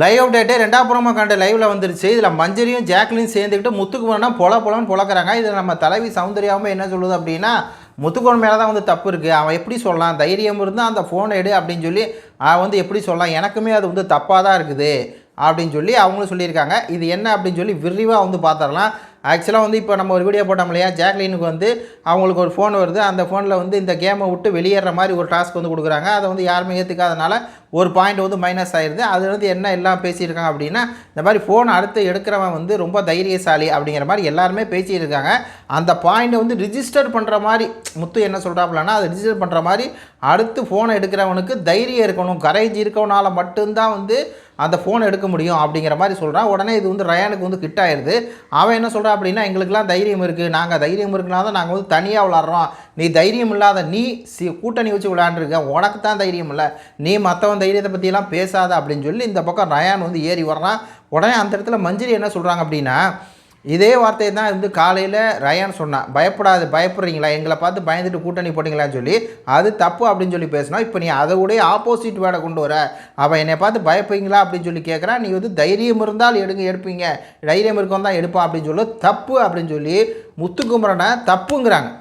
Live update 2வது promo கண்ட லைவ்ல வந்துருச்சு. இதில் மஞ்சரியும் ஜாக்லியும் சேர்ந்துக்கிட்டு முத்துக்குமரனா பொலன்னு பொழக்கிறாங்க. இதில் நம்ம தலைவி சௌந்தர்யாவும் என்ன சொல்லுது அப்படின்னா, முத்துக்குமரன் மேலே தான் வந்து தப்பு இருக்குது. அவன் எப்படி சொல்லலாம், தைரியம் இருந்தால் அந்த ஃபோனை எடு அப்படின்னு சொல்லி வந்து எப்படி சொல்லலாம், எனக்குமே அது வந்து தப்பாக தான் இருக்குது அப்படின்னு சொல்லி அவங்களும் சொல்லியிருக்காங்க. இது என்ன அப்படின்னு சொல்லி விரிவாக வந்து பார்த்துடலாம். ஆக்சுவலாக வந்து இப்போ நம்ம ஒரு வீடியோ போட்டோம் இல்லையா, ஜாக்லினுக்கு வந்து அவங்களுக்கு ஒரு ஃபோன் வருது. அந்த ஃபோனில் வந்து இந்த கேமை விட்டு வெளியேற மாதிரி ஒரு டாஸ்க் வந்து கொடுக்குறாங்க. அதை வந்து யாருமே ஏற்றுக்காதனால ஒரு பாயிண்ட் வந்து மைனஸ் ஆயிடுது. அது வந்து என்ன எல்லாம் பேசியிருக்காங்க அப்படின்னா, இந்த மாதிரி ஃபோன் அடுத்து எடுக்கிறவன் வந்து ரொம்ப தைரியசாலி அப்படிங்கிற மாதிரி எல்லாருமே பேசியிருக்காங்க. அந்த பாயிண்ட்டை வந்து ரிஜிஸ்டர் பண்ணுற மாதிரி முத்து என்ன சொல்கிறாப்புலன்னா, அதை ரிஜிஸ்டர் பண்ணுற மாதிரி அடுத்து ஃபோனை எடுக்கிறவனுக்கு தைரியம் இருக்கணும், கரேஜ் இருக்கவனால மட்டும்தான் வந்து அந்த ஃபோனை எடுக்க முடியும் அப்படிங்கிற மாதிரி சொல்கிறான். உடனே இது வந்து ரயானுக்கு வந்து கிட்ட ஆயிடுது. அவன் என்ன சொல்கிறான் அப்படின்னா, எங்களுக்கெல்லாம் தைரியம் இருக்குது, நாங்கள் தைரியம் இருக்குன்னா தான் நாங்கள் வந்து தனியாக விளாட்றோம், நீ தைரியம் இல்லாத நீ கூட்டணி வச்சு விளையாண்டுருக்க, உனக்கு தான் தைரியம் இல்லை, நீ மற்றவன் தைரியத்தை பற்றியெல்லாம் பேசாத அப்படின்னு சொல்லி இந்த பக்கம் ரயான் வந்து ஏறி வர்றான். உடனே அந்த இடத்துல மஞ்சரி என்ன சொல்கிறாங்க அப்படின்னா, இதே வார்த்தையை தான் வந்து காலையில் ரயான் சொன்னான், பயப்படுறீங்களா, எங்களை பார்த்து பயந்துட்டு கூட்டணி போட்டிங்களான்னு சொல்லி, அது தப்பு அப்படின்னு சொல்லி பேசினோம். இப்போ நீ அதை உடைய ஆப்போசிட் வேடை கொண்டு வர, அவன் என்னை பார்த்து பயப்பீங்களா அப்படின்னு சொல்லி கேட்குறான். நீ வந்து தைரியம் இருந்தால் எடுப்பீங்க, தைரியம் இருக்கும் தான் எடுப்பான் அப்படின்னு சொல்லி தப்பு அப்படின்னு சொல்லி முத்துக்குமரனை தப்புங்கிறாங்க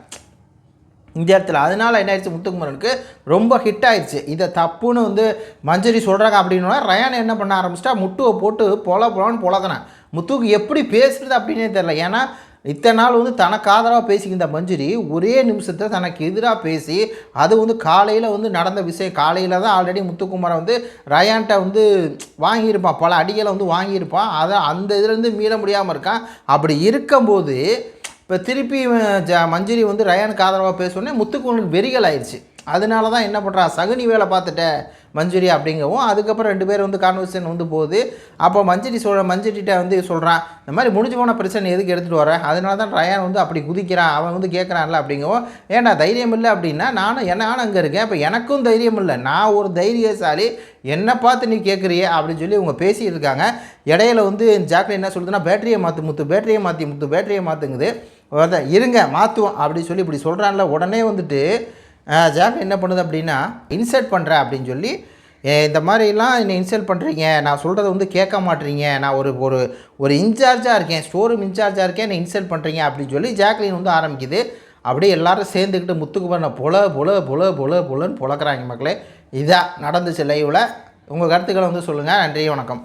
இந்த இடத்துல. அதனால் என்ன ஆயிடுச்சு, முத்துக்குமரனுக்கு ரொம்ப ஹிட் ஆயிடுச்சு. இதை தப்புன்னு வந்து மஞ்சரி சொல்கிறாங்க அப்படின்னா ரயான் என்ன பண்ண ஆரம்பிச்சிட்டா, முட்டுவை போட்டு பொலன்னு பொழக்கிறான். முத்துக்கு எப்படி பேசுகிறது அப்படின்னே தெரில. ஏன்னா இத்தனை நாள் வந்து தனக்கு ஆதரவாக பேசிக்கிற மஞ்சரி ஒரே நிமிஷத்தை தனக்கு எதிராக பேசி, அது வந்து காலையில் வந்து நடந்த விஷயம். காலையில் தான் ஆல்ரெடி முத்துக்குமரன் வந்து ரயான்ட்ட வந்து வாங்கியிருப்பான், பல அடிகளை வந்து வாங்கியிருப்பான். அதை அந்த இதுலேருந்து மீள முடியாமல் இருக்கான். அப்படி இருக்கும்போது இப்போ திருப்பி மஞ்சரி வந்து ரயானுக்கு ஆதரவாக பேசணுன்னே முத்துக்குமரனுக்கு வெறிகள் ஆயிடுச்சு. அதனால தான் என்ன பண்ணுறான், சகுனி வேலை பார்த்துட்டேன் மஞ்சரி அப்படிங்கவும். அதுக்கப்புறம் 2 பேர் வந்து கான்வர்சேஷன் வந்து போகுது. அப்போ மஞ்சரிட்ட வந்து சொல்கிறான், இந்த மாதிரி முடிஞ்சு போன பிரச்சனை எதுக்கு எடுத்துகிட்டு வரேன், அதனால தான் ரயான் வந்து அப்படி குதிக்கிறான், அவன் வந்து கேட்குறான்ல அப்படிங்கவும். ஏன்டா தைரியம் இல்லை அப்படின்னா, நானும் அங்கே இருக்கேன், இப்போ எனக்கும் தைரியம் இல்லை, நான் ஒரு தைரியசாலி, என்னை பார்த்து நீ கேட்குறியே அப்படின்னு சொல்லி இவங்க பேசிகிட்டு இருக்காங்க. இடையில வந்து ஜாக்லின் என்ன சொல்லுதுன்னா, பேட்டரியை மாற்று முத்து, பேட்டரியை மாற்றுங்குது. இருங்க மாற்றுவோம் அப்படின்னு சொல்லி இப்படி சொல்கிறான்ல. உடனே வந்துட்டு ஜாக்லின் என்ன பண்ணுது அப்படின்னா, இன்சல்ட் பண்ணுறேன் அப்படின்னு சொல்லி, இந்த மாதிரிலாம் என்னை இன்சல்ட் பண்ணுறீங்க, நான் சொல்கிறத வந்து கேட்க மாட்டேறீங்க, நான் ஒரு இன்சார்ஜாக இருக்கேன், ஸ்டோரூம் இன்சார்ஜாக இருக்கேன், என்னை இன்சல்ட் பண்ணுறீங்க அப்படின்னு சொல்லி ஜாக்லின் வந்து ஆரம்பிக்குது. அப்படியே எல்லோரும் சேர்ந்துக்கிட்டு முத்துக்குமரனை பொலன்னு பொழக்கிறாங்க மக்களே. இதான் நடந்துச்சு லைவில். உங்கள் கருத்துக்களை வந்து சொல்லுங்கள். நன்றி, வணக்கம்.